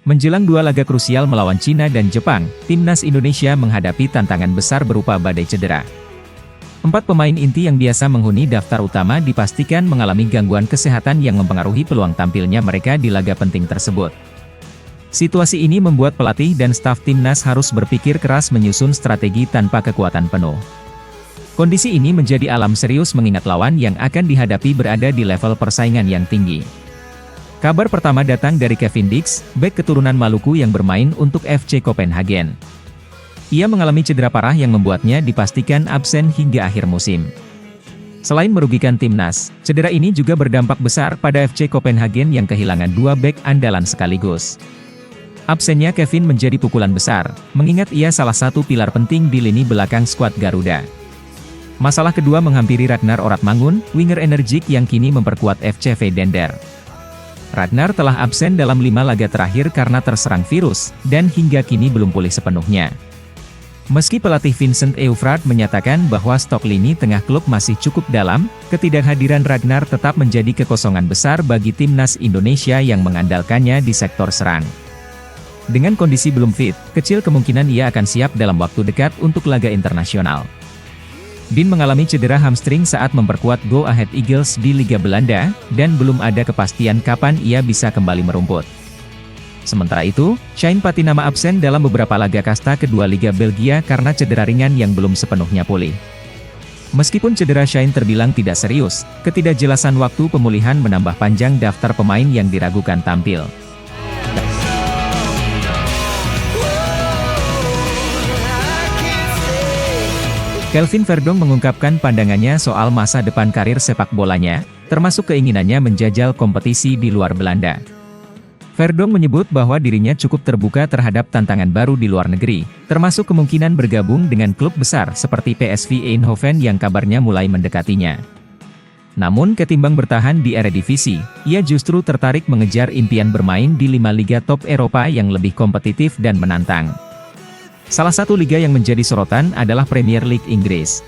Menjelang dua laga krusial melawan Cina dan Jepang, timnas Indonesia menghadapi tantangan besar berupa badai cedera. 4 pemain inti yang biasa menghuni daftar utama dipastikan mengalami gangguan kesehatan yang mempengaruhi peluang tampilnya mereka di laga penting tersebut. Situasi ini membuat pelatih dan staf timnas harus berpikir keras menyusun strategi tanpa kekuatan penuh. Kondisi ini menjadi alam serius mengingat lawan yang akan dihadapi berada di level persaingan yang tinggi. Kabar pertama datang dari Kevin Dix, bek keturunan Maluku yang bermain untuk FC Copenhagen. Ia mengalami cedera parah yang membuatnya dipastikan absen hingga akhir musim. Selain merugikan timnas, cedera ini juga berdampak besar pada FC Copenhagen yang kehilangan 2 bek andalan sekaligus. Absennya Kevin menjadi pukulan besar, mengingat ia salah satu pilar penting di lini belakang skuad Garuda. Masalah kedua menghampiri Ragnar Oratmangun, winger energik yang kini memperkuat FCV Dender. Ragnar telah absen dalam 5 laga terakhir karena terserang virus, dan hingga kini belum pulih sepenuhnya. Meski pelatih Vincent Eufrat menyatakan bahwa stok lini tengah klub masih cukup dalam, ketidakhadiran Ragnar tetap menjadi kekosongan besar bagi timnas Indonesia yang mengandalkannya di sektor serang. Dengan kondisi belum fit, kecil kemungkinan ia akan siap dalam waktu dekat untuk laga internasional. Dean mengalami cedera hamstring saat memperkuat Go Ahead Eagles di Liga Belanda, dan belum ada kepastian kapan ia bisa kembali merumput. Sementara itu, Shane Patinama absen dalam beberapa laga kasta kedua Liga Belgia karena cedera ringan yang belum sepenuhnya pulih. Meskipun cedera Shane terbilang tidak serius, ketidakjelasan waktu pemulihan menambah panjang daftar pemain yang diragukan tampil. Kelvin Verdong mengungkapkan pandangannya soal masa depan karir sepak bolanya, termasuk keinginannya menjajal kompetisi di luar Belanda. Verdong menyebut bahwa dirinya cukup terbuka terhadap tantangan baru di luar negeri, termasuk kemungkinan bergabung dengan klub besar seperti PSV Eindhoven yang kabarnya mulai mendekatinya. Namun ketimbang bertahan di Eredivisie, ia justru tertarik mengejar impian bermain di 5 liga top Eropa yang lebih kompetitif dan menantang. Salah satu liga yang menjadi sorotan adalah Premier League Inggris.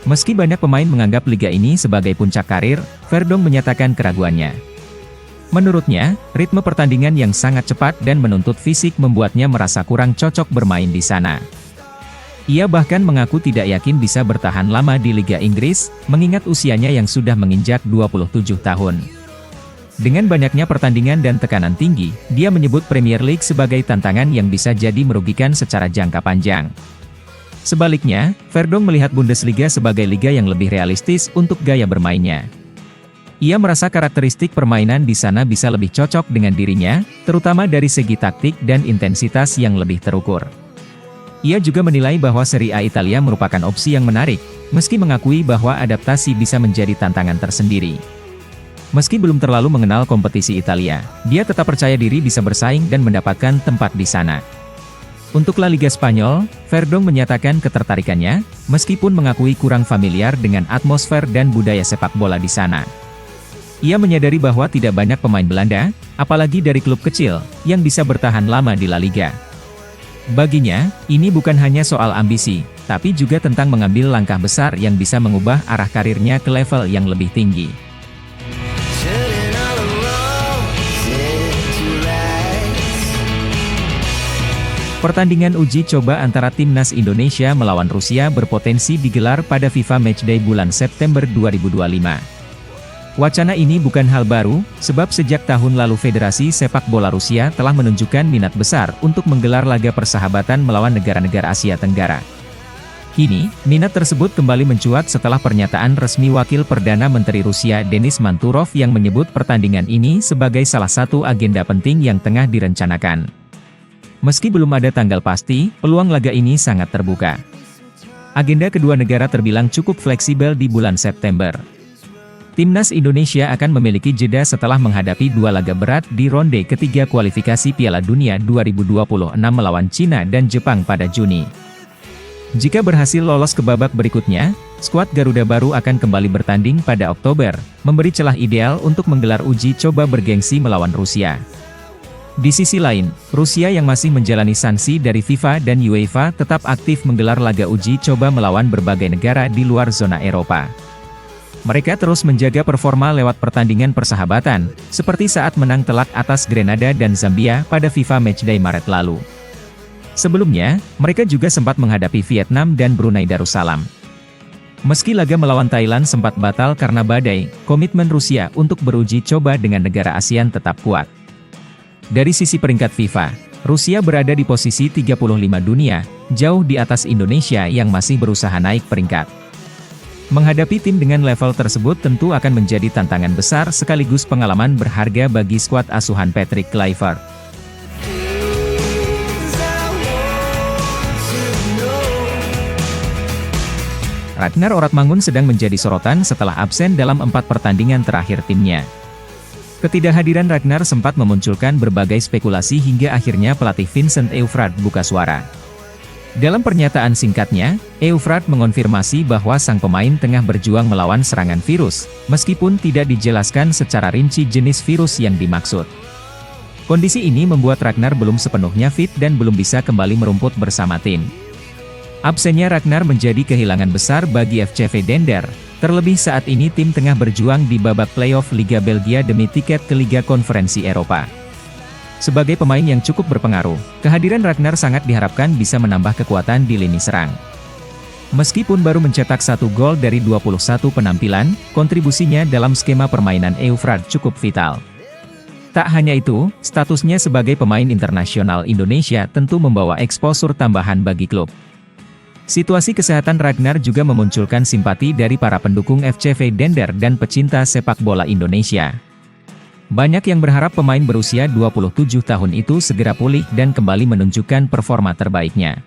Meski banyak pemain menganggap liga ini sebagai puncak karir, Verdong menyatakan keraguannya. Menurutnya, ritme pertandingan yang sangat cepat dan menuntut fisik membuatnya merasa kurang cocok bermain di sana. Ia bahkan mengaku tidak yakin bisa bertahan lama di Liga Inggris, mengingat usianya yang sudah menginjak 27 tahun. Dengan banyaknya pertandingan dan tekanan tinggi, dia menyebut Premier League sebagai tantangan yang bisa jadi merugikan secara jangka panjang. Sebaliknya, Verdong melihat Bundesliga sebagai liga yang lebih realistis untuk gaya bermainnya. Ia merasa karakteristik permainan di sana bisa lebih cocok dengan dirinya, terutama dari segi taktik dan intensitas yang lebih terukur. Ia juga menilai bahwa Serie A Italia merupakan opsi yang menarik, meski mengakui bahwa adaptasi bisa menjadi tantangan tersendiri. Meski belum terlalu mengenal kompetisi Italia, dia tetap percaya diri bisa bersaing dan mendapatkan tempat di sana. Untuk La Liga Spanyol, Verdong menyatakan ketertarikannya, meskipun mengakui kurang familiar dengan atmosfer dan budaya sepak bola di sana. Ia menyadari bahwa tidak banyak pemain Belanda, apalagi dari klub kecil, yang bisa bertahan lama di La Liga. Baginya, ini bukan hanya soal ambisi, tapi juga tentang mengambil langkah besar yang bisa mengubah arah karirnya ke level yang lebih tinggi. Pertandingan uji coba antara timnas Indonesia melawan Rusia berpotensi digelar pada FIFA Matchday bulan September 2025. Wacana ini bukan hal baru, sebab sejak tahun lalu Federasi Sepak Bola Rusia telah menunjukkan minat besar untuk menggelar laga persahabatan melawan negara-negara Asia Tenggara. Kini, minat tersebut kembali mencuat setelah pernyataan resmi Wakil Perdana Menteri Rusia Denis Manturov yang menyebut pertandingan ini sebagai salah satu agenda penting yang tengah direncanakan. Meski belum ada tanggal pasti, peluang laga ini sangat terbuka. Agenda kedua negara terbilang cukup fleksibel di bulan September. Timnas Indonesia akan memiliki jeda setelah menghadapi 2 laga berat di ronde ketiga kualifikasi Piala Dunia 2026 melawan Cina dan Jepang pada Juni. Jika berhasil lolos ke babak berikutnya, skuad Garuda baru akan kembali bertanding pada Oktober, memberi celah ideal untuk menggelar uji coba bergengsi melawan Rusia. Di sisi lain, Rusia yang masih menjalani sanksi dari FIFA dan UEFA tetap aktif menggelar laga uji coba melawan berbagai negara di luar zona Eropa. Mereka terus menjaga performa lewat pertandingan persahabatan, seperti saat menang telak atas Grenada dan Zambia pada FIFA Matchday Maret lalu. Sebelumnya, mereka juga sempat menghadapi Vietnam dan Brunei Darussalam. Meski laga melawan Thailand sempat batal karena badai, komitmen Rusia untuk beruji coba dengan negara ASEAN tetap kuat. Dari sisi peringkat FIFA, Rusia berada di posisi 35 dunia, jauh di atas Indonesia yang masih berusaha naik peringkat. Menghadapi tim dengan level tersebut tentu akan menjadi tantangan besar sekaligus pengalaman berharga bagi skuad asuhan Patrick Kluivert. Ragnar Oratmangun sedang menjadi sorotan setelah absen dalam 4 pertandingan terakhir timnya. Ketidakhadiran Ragnar sempat memunculkan berbagai spekulasi hingga akhirnya pelatih Vincent Eufrat buka suara. Dalam pernyataan singkatnya, Eufrat mengonfirmasi bahwa sang pemain tengah berjuang melawan serangan virus, meskipun tidak dijelaskan secara rinci jenis virus yang dimaksud. Kondisi ini membuat Ragnar belum sepenuhnya fit dan belum bisa kembali merumput bersama tim. Absennya Ragnar menjadi kehilangan besar bagi FCV Dender, terlebih saat ini tim tengah berjuang di babak playoff Liga Belgia demi tiket ke Liga Konferensi Eropa. Sebagai pemain yang cukup berpengaruh, kehadiran Ragnar sangat diharapkan bisa menambah kekuatan di lini serang. Meskipun baru mencetak 1 gol dari 21 penampilan, kontribusinya dalam skema permainan Eufrat cukup vital. Tak hanya itu, statusnya sebagai pemain internasional Indonesia tentu membawa eksposur tambahan bagi klub. Situasi kesehatan Ragnar juga memunculkan simpati dari para pendukung FCV Dender dan pecinta sepak bola Indonesia. Banyak yang berharap pemain berusia 27 tahun itu segera pulih dan kembali menunjukkan performa terbaiknya.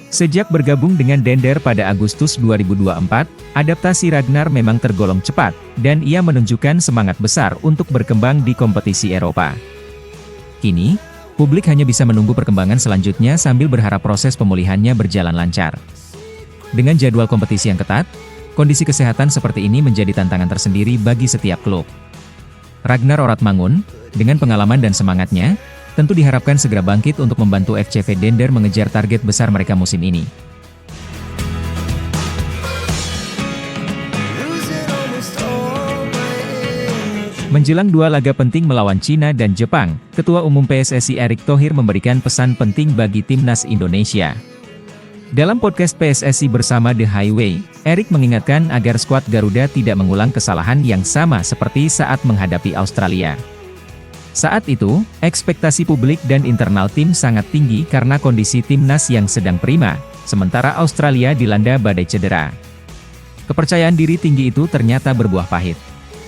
Sejak bergabung dengan Dender pada Agustus 2024, adaptasi Ragnar memang tergolong cepat, dan ia menunjukkan semangat besar untuk berkembang di kompetisi Eropa. Kini, publik hanya bisa menunggu perkembangan selanjutnya sambil berharap proses pemulihannya berjalan lancar. Dengan jadwal kompetisi yang ketat, kondisi kesehatan seperti ini menjadi tantangan tersendiri bagi setiap klub. Ragnar Oratmangun, dengan pengalaman dan semangatnya, tentu diharapkan segera bangkit untuk membantu FCV Dender mengejar target besar mereka musim ini. Menjelang 2 laga penting melawan Cina dan Jepang, Ketua Umum PSSI Erick Thohir memberikan pesan penting bagi Timnas Indonesia. Dalam podcast PSSI bersama The Highway, Erick mengingatkan agar skuad Garuda tidak mengulang kesalahan yang sama seperti saat menghadapi Australia. Saat itu, ekspektasi publik dan internal tim sangat tinggi karena kondisi timnas yang sedang prima, sementara Australia dilanda badai cedera. Kepercayaan diri tinggi itu ternyata berbuah pahit.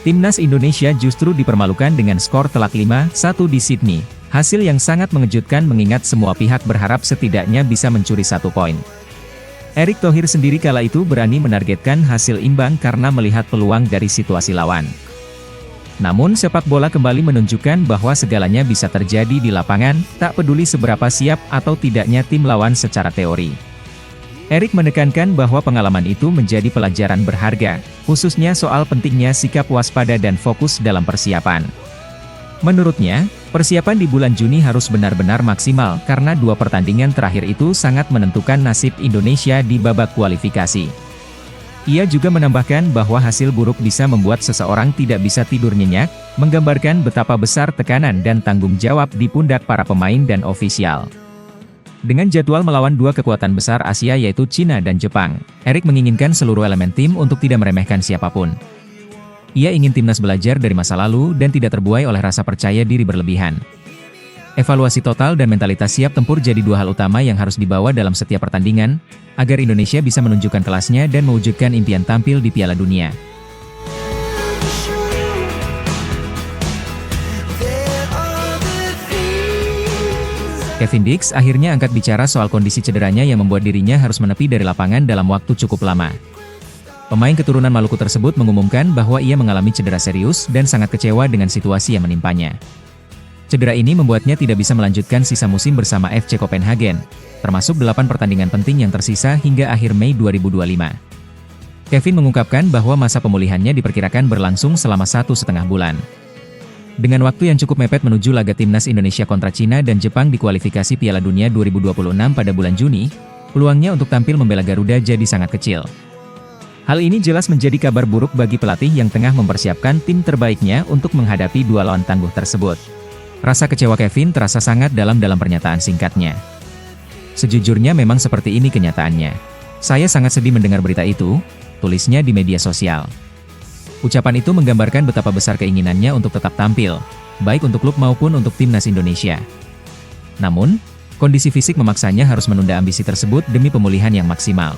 Timnas Indonesia justru dipermalukan dengan skor telak 5-1 di Sydney. Hasil yang sangat mengejutkan mengingat semua pihak berharap setidaknya bisa mencuri 1 poin. Erick Thohir sendiri kala itu berani menargetkan hasil imbang karena melihat peluang dari situasi lawan. Namun sepak bola kembali menunjukkan bahwa segalanya bisa terjadi di lapangan, tak peduli seberapa siap atau tidaknya tim lawan secara teori. Erick menekankan bahwa pengalaman itu menjadi pelajaran berharga, khususnya soal pentingnya sikap waspada dan fokus dalam persiapan. Menurutnya, persiapan di bulan Juni harus benar-benar maksimal karena 2 pertandingan terakhir itu sangat menentukan nasib Indonesia di babak kualifikasi. Ia juga menambahkan bahwa hasil buruk bisa membuat seseorang tidak bisa tidur nyenyak, menggambarkan betapa besar tekanan dan tanggung jawab di pundak para pemain dan ofisial. Dengan jadwal melawan 2 kekuatan besar Asia yaitu Cina dan Jepang, Erick menginginkan seluruh elemen tim untuk tidak meremehkan siapapun. Ia ingin timnas belajar dari masa lalu dan tidak terbuai oleh rasa percaya diri berlebihan. Evaluasi total dan mentalitas siap tempur jadi 2 hal utama yang harus dibawa dalam setiap pertandingan, agar Indonesia bisa menunjukkan kelasnya dan mewujudkan impian tampil di Piala Dunia. Kevin Dix akhirnya angkat bicara soal kondisi cederanya yang membuat dirinya harus menepi dari lapangan dalam waktu cukup lama. Pemain keturunan Maluku tersebut mengumumkan bahwa ia mengalami cedera serius dan sangat kecewa dengan situasi yang menimpanya. Cedera ini membuatnya tidak bisa melanjutkan sisa musim bersama FC Copenhagen, termasuk 8 pertandingan penting yang tersisa hingga akhir Mei 2025. Kevin mengungkapkan bahwa masa pemulihannya diperkirakan berlangsung selama 1,5 bulan. Dengan waktu yang cukup mepet menuju laga timnas Indonesia kontra Cina dan Jepang di kualifikasi Piala Dunia 2026 pada bulan Juni, peluangnya untuk tampil membela Garuda jadi sangat kecil. Hal ini jelas menjadi kabar buruk bagi pelatih yang tengah mempersiapkan tim terbaiknya untuk menghadapi dua lawan tangguh tersebut. Rasa kecewa Kevin terasa sangat dalam pernyataan singkatnya. Sejujurnya memang seperti ini kenyataannya. Saya sangat sedih mendengar berita itu, tulisnya di media sosial. Ucapan itu menggambarkan betapa besar keinginannya untuk tetap tampil, baik untuk klub maupun untuk timnas Indonesia. Namun, kondisi fisik memaksanya harus menunda ambisi tersebut demi pemulihan yang maksimal.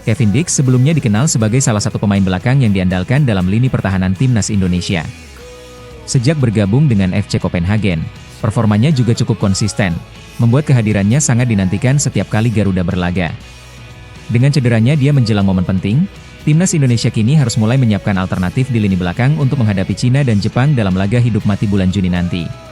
Kevin Dix sebelumnya dikenal sebagai salah satu pemain belakang yang diandalkan dalam lini pertahanan timnas Indonesia. Sejak bergabung dengan FC Copenhagen, performanya juga cukup konsisten, membuat kehadirannya sangat dinantikan setiap kali Garuda berlaga. Dengan cederanya dia menjelang momen penting, timnas Indonesia kini harus mulai menyiapkan alternatif di lini belakang untuk menghadapi Cina dan Jepang dalam laga hidup mati bulan Juni nanti.